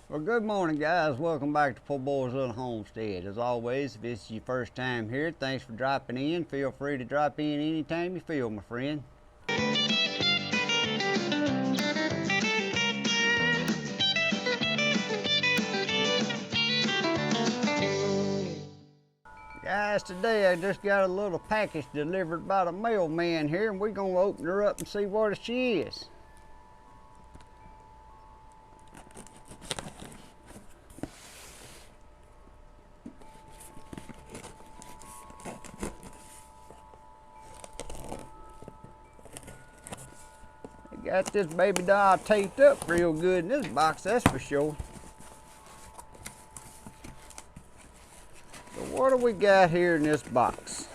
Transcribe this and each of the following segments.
Well, good morning, guys. Welcome back to Poorboys Little Homestead. As always, if this is your first time here, thanks for dropping in. Feel free to drop in anytime you feel, my friend. Guys, today I just got a little package delivered by the mailman here, and we're going to open her up and see what she is. Got this baby doll taped up real good in this box, that's for sure. So what do we got here in this box?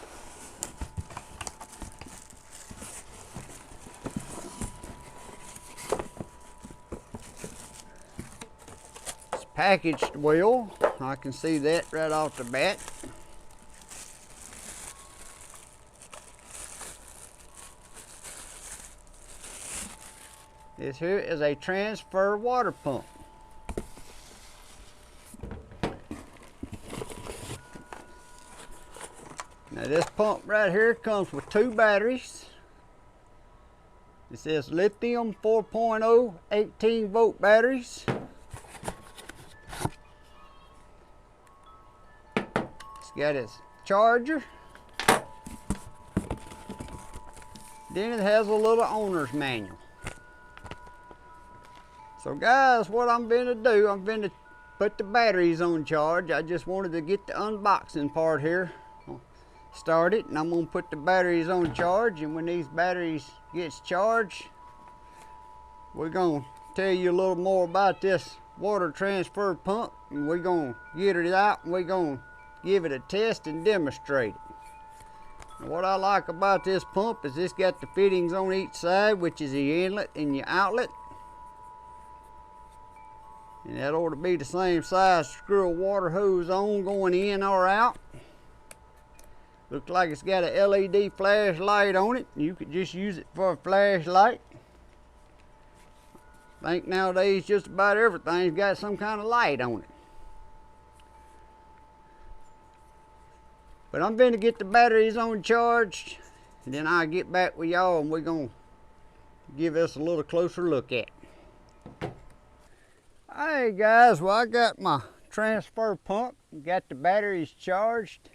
It's packaged well. I can see that right off the bat. This here is a transfer water pump. Now this pump right here comes with 2 batteries. It says lithium 4.0 18-volt batteries. It's got its charger. Then it has a little owner's manual. So guys, what I'm going to do, I'm going to put the batteries on charge. I just wanted to get the unboxing part here started, and I'm going to put the batteries on charge, and when these batteries gets charged, we're going to tell you a little more about this water transfer pump, and we're going to get it out, and we're going to give it a test and demonstrate it. And what I like about this pump is it's got the fittings on each side, which is the inlet and your outlet. And that ought to be the same size to screw a water hose on going in or out. Looks like it's got a LED flashlight on it. You could just use it for a flashlight. I think nowadays just about everything's got some kind of light on it. But I'm going to get the batteries on charged, and then I'll get back with y'all and we're going to give us a little closer look at it. Hey guys, well I got my transfer pump, got the batteries charged.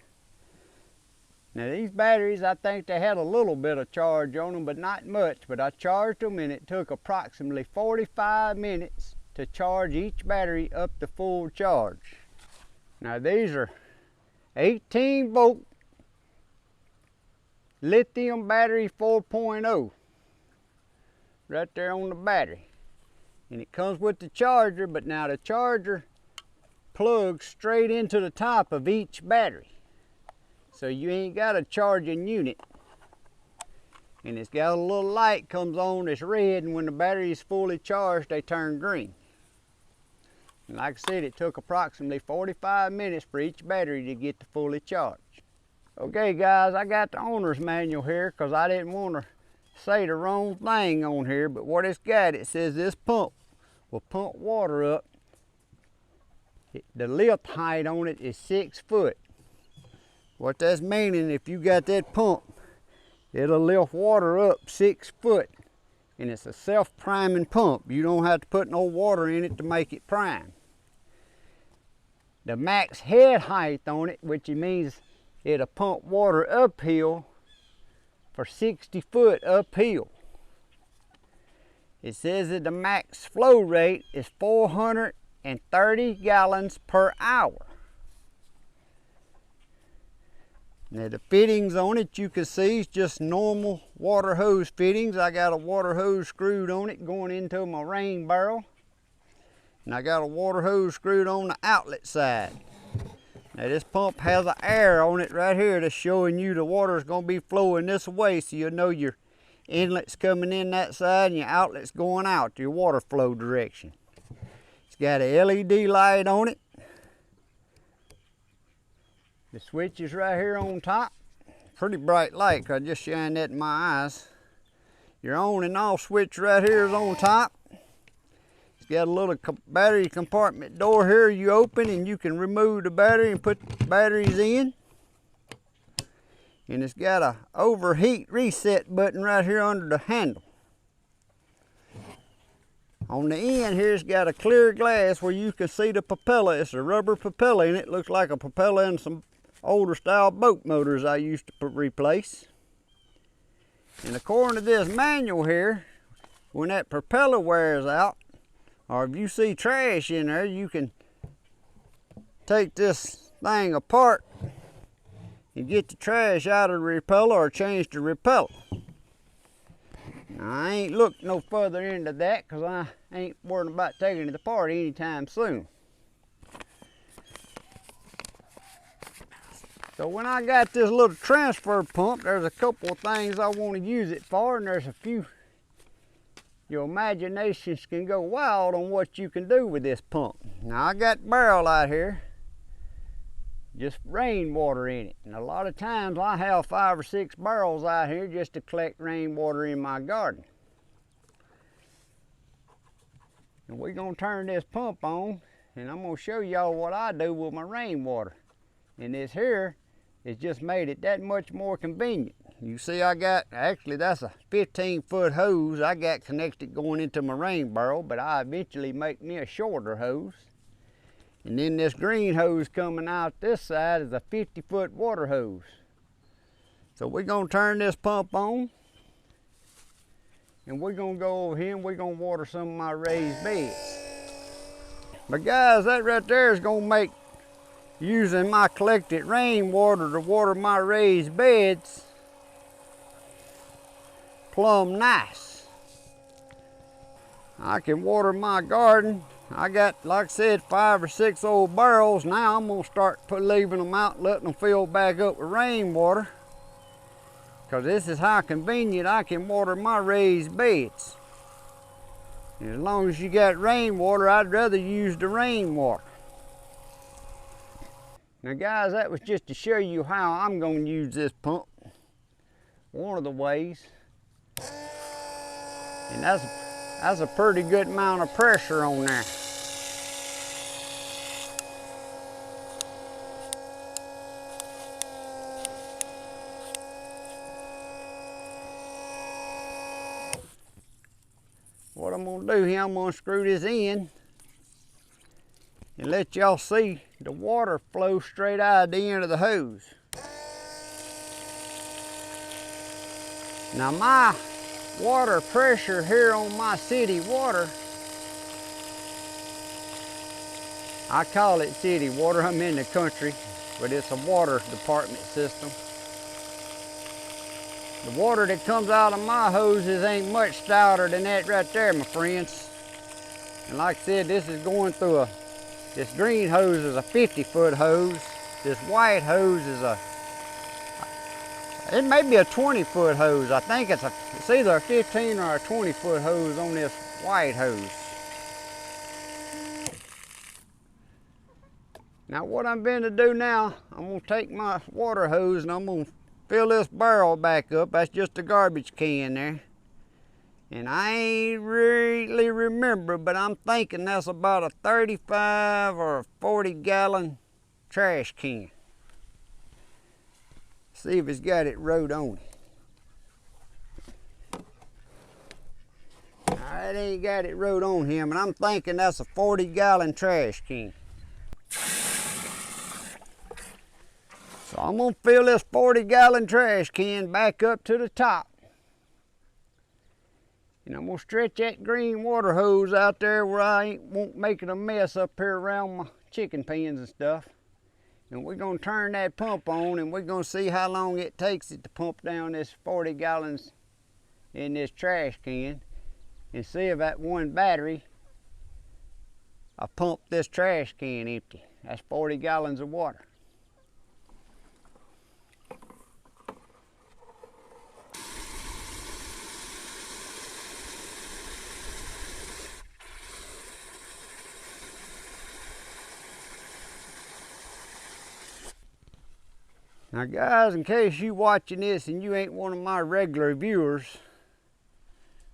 Now these batteries, I think they had a little bit of charge on them, but not much. But I charged them and it took approximately 45 minutes to charge each battery up to full charge. Now these are 18-volt lithium battery 4.0 right there on the battery. And it comes with the charger, but now the charger plugs straight into the top of each battery. So you ain't got a charging unit. And it's got a little light comes on that's red, and when the battery is fully charged, they turn green. And like I said, it took approximately 45 minutes for each battery to get to fully charged. Okay guys, I got the owner's manual here because I didn't want to say the wrong thing on here, but what it's got, it says this pump will pump water up. The lift height on it is 6 foot. What that's meaning, if you got that pump, it'll lift water up 6 foot. And it's a self-priming pump. You don't have to put no water in it to make it prime. The max head height on it, which means it'll pump water uphill for 60 foot uphill. It says that the max flow rate is 430 gallons per hour. Now the fittings on it, you can see, is just normal water hose fittings. I got a water hose screwed on it going into my rain barrel. And I got a water hose screwed on the outlet side. Now this pump has an air on it right here that's showing you the water is going to be flowing this way, so you'll know your inlet's coming in that side and your outlet's going out, your water flow direction. It's got a LED light on it. The switch is right here on top. Pretty bright light, 'cause I just shined that in my eyes. Your on and off switch right here is on top. got a little battery compartment door here you open, and you can remove the battery and put the batteries in. And it's got a overheat reset button right here under the handle. On the end here, it's got a clear glass where you can see the propeller. It's a rubber propeller, and it looks like a propeller in some older style boat motors I used to replace. And according to this manual here, when that propeller wears out, or if you see trash in there, you can take this thing apart and get the trash out of the repeller or change the repeller. Now, I ain't looked no further into that because I ain't worried about taking it apart anytime soon. So when I got this little transfer pump, there's a couple of things I want to use it for, and there's a few. Your imaginations can go wild on what you can do with this pump. Now I got a barrel out here, just rainwater in it. And a lot of times I have 5 or 6 barrels out here just to collect rainwater in my garden. And we're gonna turn this pump on, and I'm gonna show y'all what I do with my rainwater. And this here has just made it that much more convenient. You see I got, actually that's a 15-foot hose I got connected going into my rain barrel, but I eventually make me a shorter hose. And then this green hose coming out this side is a 50-foot water hose. So we're gonna turn this pump on, and we're gonna go over here and we're gonna water some of my raised beds. But guys, that right there is gonna make using my collected rainwater to water my raised beds plumb nice. I can water my garden. I got, like I said, 5 or 6 old barrels. Now I'm gonna start leaving them out, letting them fill back up with rainwater, because this is how convenient I can water my raised beds. And as long as you got rainwater, I'd rather use the rainwater. Now guys, that was just to show you how I'm going to use this pump. One of the ways. And that's a pretty good amount of pressure on there. What I'm going to do here, I'm going to screw this in and let y'all see the water flow straight out of the end of the hose. Now my water pressure here on my city water, I call it city water, I'm in the country, but it's a water department system. The water that comes out of my hoses ain't much stouter than that right there, my friends. And like I said, this is going through this green hose is a 50-foot hose. This white hose is it may be a 20-foot hose. I think it's either a 15 or a 20-foot hose on this white hose. Now what I'm going to do now, I'm going to take my water hose and I'm going to fill this barrel back up. That's just a garbage can there. And I ain't really remember, but I'm thinking that's about a 35 or a 40-gallon trash can. See if it's got it wrote on it. It ain't got it wrote on him, and I'm thinking that's a 40-gallon trash can. So I'm gonna fill this 40-gallon trash can back up to the top. And I'm gonna stretch that green water hose out there where I won't make it a mess up here around my chicken pens and stuff. And we're gonna turn that pump on, and we're gonna see how long it takes it to pump down this 40 gallons in this trash can, and see if that one battery I pump this trash can empty. That's 40 gallons of water. Now guys, in case you watching this and you ain't one of my regular viewers,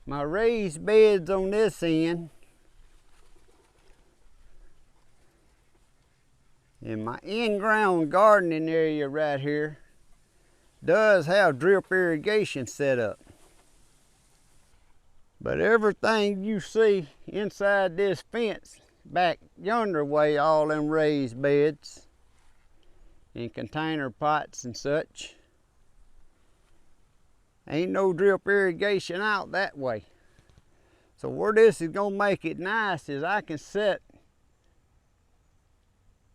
my raised beds on this end And my in-ground gardening area right here does have drip irrigation set up. But everything you see inside this fence back yonder way, all them raised beds and container pots and such, ain't no drip irrigation out that way. So where this is gonna make it nice is I can set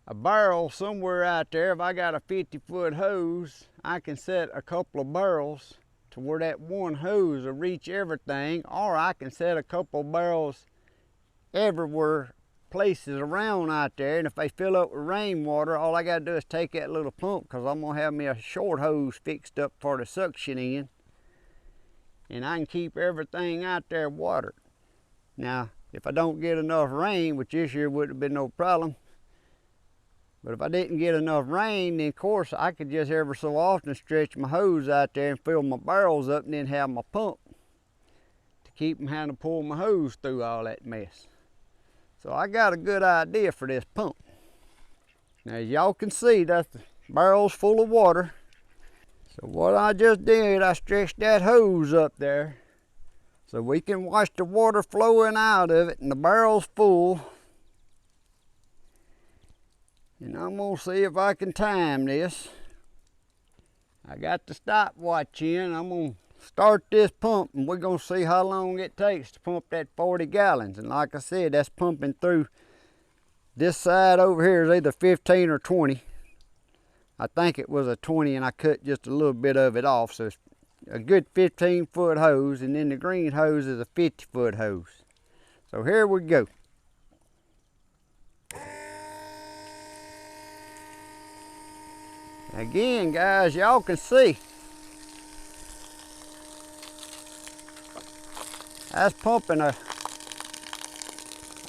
a barrel somewhere out there. If I got a 50-foot hose, I can set a couple of barrels to where that one hose will reach everything, or I can set a couple of barrels everywhere, places around out there, and if they fill up with rainwater, all I gotta do is take that little pump, because I'm gonna have me a short hose fixed up for the suction in, and I can keep everything out there watered. Now, if I don't get enough rain, which this year wouldn't have been no problem, but if I didn't get enough rain, then of course I could just ever so often stretch my hose out there and fill my barrels up and then have my pump to keep from having to pull my hose through all that mess. So I got a good idea for this pump. Now as y'all can see, that's the barrels full of water. So what I just did, I stretched that hose up there so we can watch the water flowing out of it and the barrel's full. And I'm gonna see if I can time this. I got the stopwatch in. I'm gonna start this pump and we're gonna see how long it takes to pump that 40 gallons. And like I said, that's pumping through this side over here is either 15 or 20. I think it was a 20 and I cut just a little bit of it off. So it's a good 15-foot hose, and then the green hose is a 50-foot hose. So here we go. Again, guys, y'all can see that's pumping a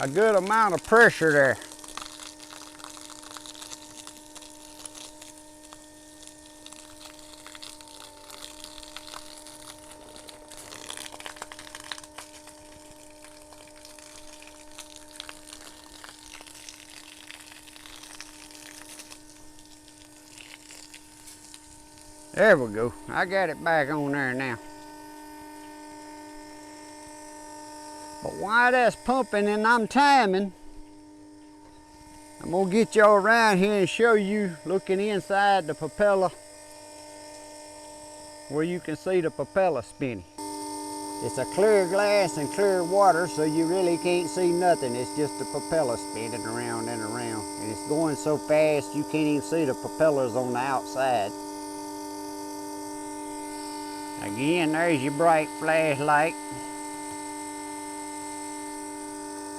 good amount of pressure there. There we go. I got it back on there now. But while that's pumping and I'm timing, I'm gonna get y'all around here and show you looking inside the propeller where you can see the propeller spinning. It's a clear glass and clear water, so you really can't see nothing. It's just the propeller spinning around and around. And it's going so fast you can't even see the propellers on the outside. Again, there's your bright flashlight.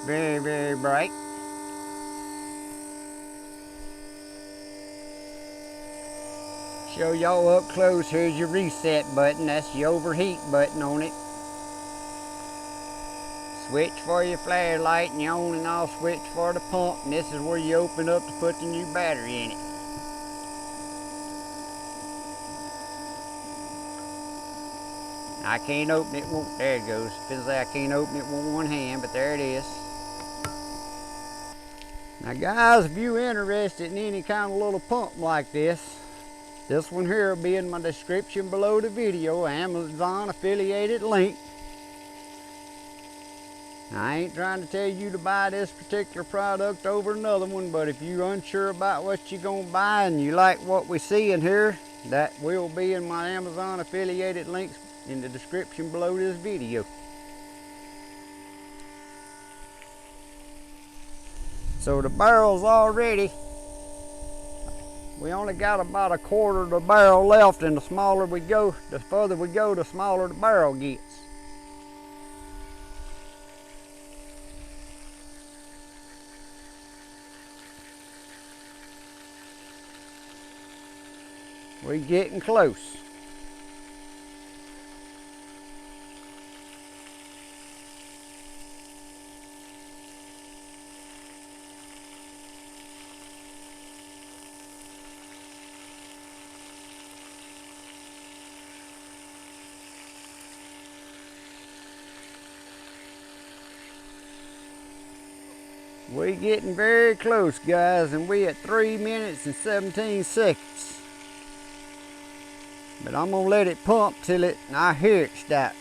Very, very bright. Show y'all up close, here's your reset button. That's your overheat button on it. Switch for your flashlight and your on and off switch for the pump. And this is where you open up to put the new battery in it. I can't open it, there it goes. Feels like I can't open it with one hand, but there it is. Now guys, if you're interested in any kind of little pump like this one here will be in my description below the video, Amazon affiliated link. Now, I ain't trying to tell you to buy this particular product over another one, but if you're unsure about what you're gonna buy and you like what we see in here, that will be in my Amazon affiliated links in the description below this video. So the barrel's all ready. We only got about a quarter of the barrel left, and the smaller we go, the further we go, the smaller the barrel gets. We're getting close. We're getting very close, guys, and we at 3 minutes and 17 seconds. But I'm gonna let it pump till I hear it stop.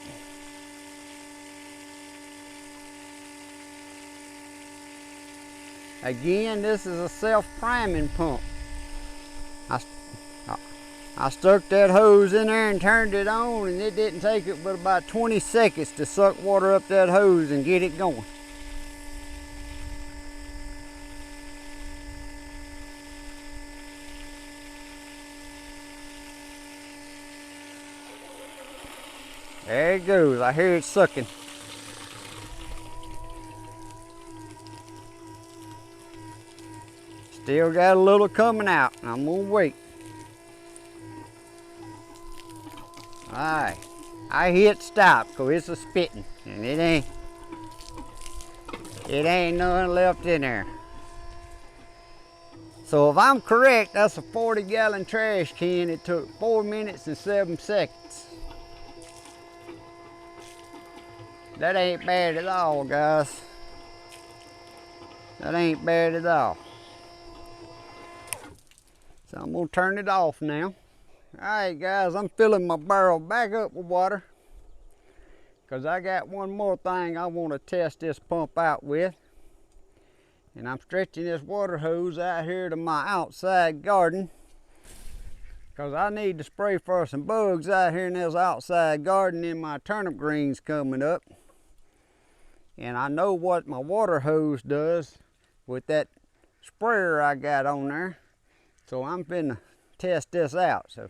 Again, this is a self-priming pump. I stuck that hose in there and turned it on, and it didn't take it but about 20 seconds to suck water up that hose and get it going. There it goes. I hear it sucking. Still got a little coming out. I'm gonna wait. Alright. I hit stop because it's a spitting, and it ain't none left in there. So if I'm correct, that's a 40-gallon trash can. It took 4 minutes and 7 seconds. That ain't bad at all, guys. That ain't bad at all. So I'm gonna turn it off now. Alright guys, I'm filling my barrel back up with water, because I got one more thing I want to test this pump out with. And I'm stretching this water hose out here to my outside garden, because I need to spray for some bugs out here in this outside garden in my turnip greens coming up. And I know what my water hose does with that sprayer I got on there. So I'm finna test this out. So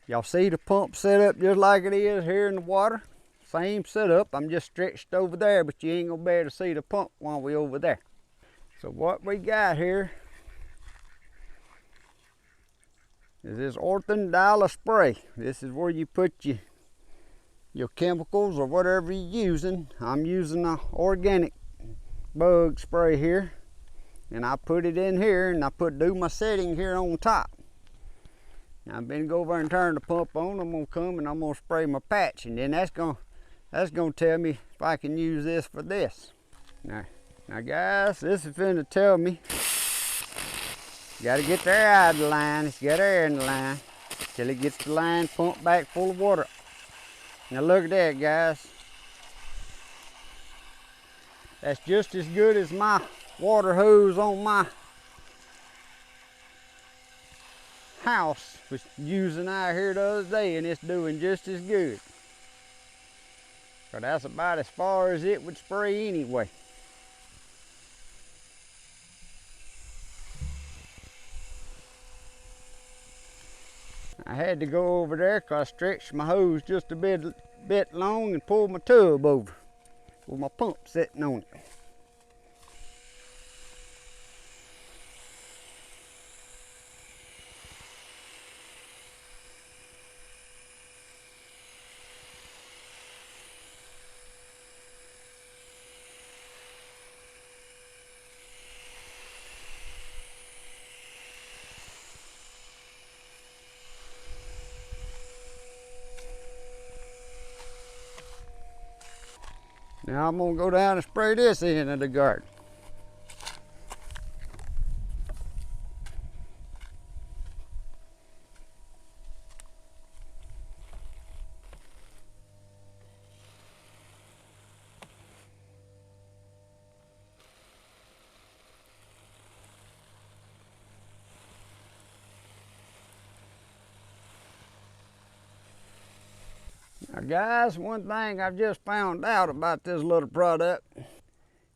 y'all see the pump set up just like it is here in the water. Same setup. I'm just stretched over there, but you ain't gonna be able to see the pump while we over there. So what we got here is this orthodile spray. This is where you put your chemicals or whatever you're using. I'm using an organic bug spray here. And I put it in here, and I do my setting here on top. Now I'm gonna go over and turn the pump on. I'm gonna come and I'm gonna spray my patch, and then that's gonna tell me if I can use this for this. Now guys, this is gonna tell me you gotta get the air out of the line. It's got air in the line till it gets the line pumped back full of water. Now look at that, guys. That's just as good as my water hose on my house was using out here the other day, and it's doing just as good. But that's about as far as it would spray anyway. I had to go over there because I stretched my hose just a bit long and pulled my tub over with my pump sitting on it. Now I'm gonna go down and spray this end of the garden. Now guys, one thing I've just found out about this little product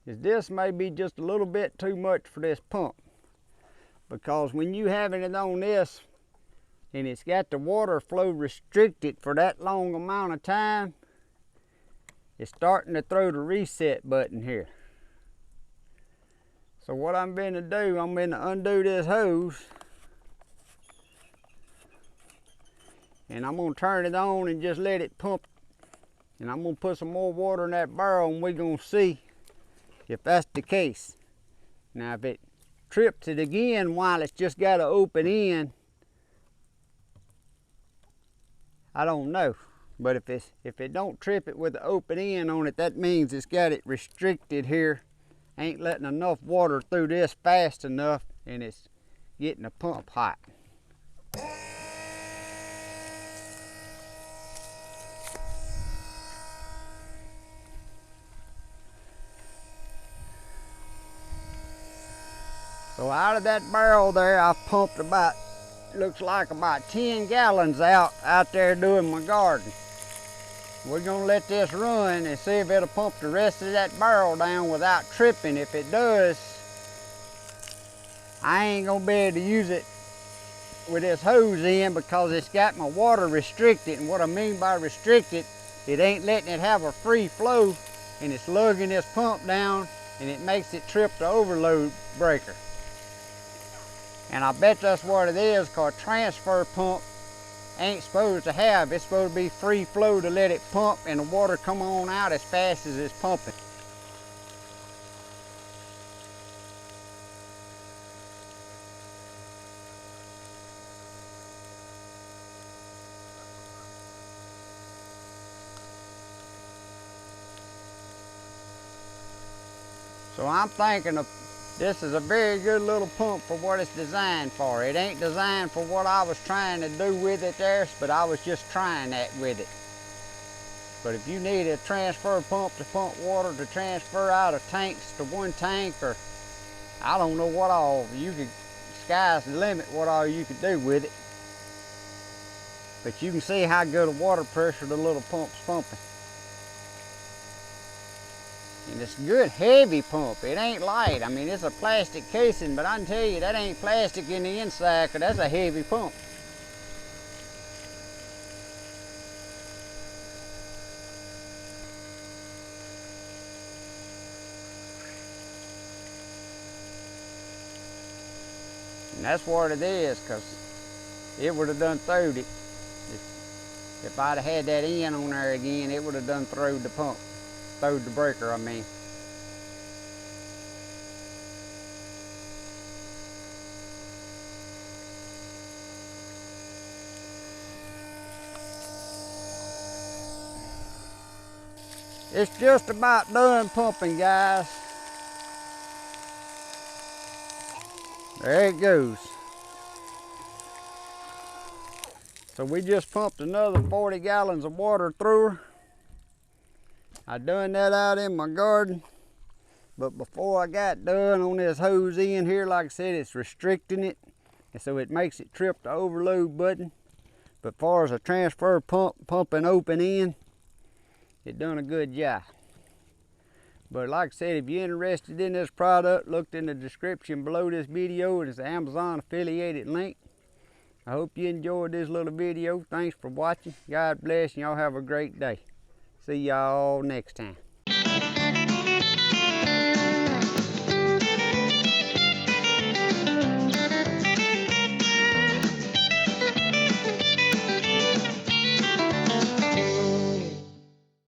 is this may be just a little bit too much for this pump, because when you having it on this and it's got the water flow restricted for that long amount of time, it's starting to throw the reset button here. So what I'm going to do, I'm going to undo this hose, and I'm going to turn it on and just let it pump. And I'm going to put some more water in that barrel, and we're going to see if that's the case. Now if it trips it again while it's just got an open end, I don't know. But if it don't trip it with the open end on it, that means it's got it restricted here ain't letting enough water through this fast enough, and it's getting the pump hot. So out of that barrel there, I've pumped about, looks like about 10 gallons out there doing my garden. We're gonna let this run and see if it'll pump the rest of that barrel down without tripping. If it does, I ain't gonna be able to use it with this hose in because it's got my water restricted. And what I mean by restricted, it ain't letting it have a free flow, and it's lugging this pump down, and it makes it trip the overload breaker. And I bet that's what it is, because transfer pump ain't supposed to have. It's supposed to be free flow to let it pump and the water come on out as fast as it's pumping. So I'm thinking of this is a very good little pump for what it's designed for. It ain't designed for what I was trying to do with it there, but I was just trying that with it. But if you need a transfer pump to pump water to transfer out of tanks to one tank, or I don't know what all, sky's the limit what all you could do with it. But you can see how good a water pressure the little pump's pumping. And it's a good heavy pump. It ain't light. I mean, it's a plastic casing, but I can tell you that ain't plastic in the inside, because that's a heavy pump. And that's what it is, because it would have done throwed it. If I'd have had that end on there again, it would have done throwed the pump. Throwed the breaker, I mean. It's just about done pumping, guys. There it goes. So we just pumped another 40 gallons of water through her. I done that out in my garden, but before I got done on this hose in here, like I said, it's restricting it, and so it makes it trip the overload button. But as far as a transfer pump, pumping open end, it done a good job. But like I said, if you're interested in this product, look in the description below this video. It's an Amazon affiliated link. I hope you enjoyed this little video. Thanks for watching. God bless, and y'all have a great day. See y'all next time.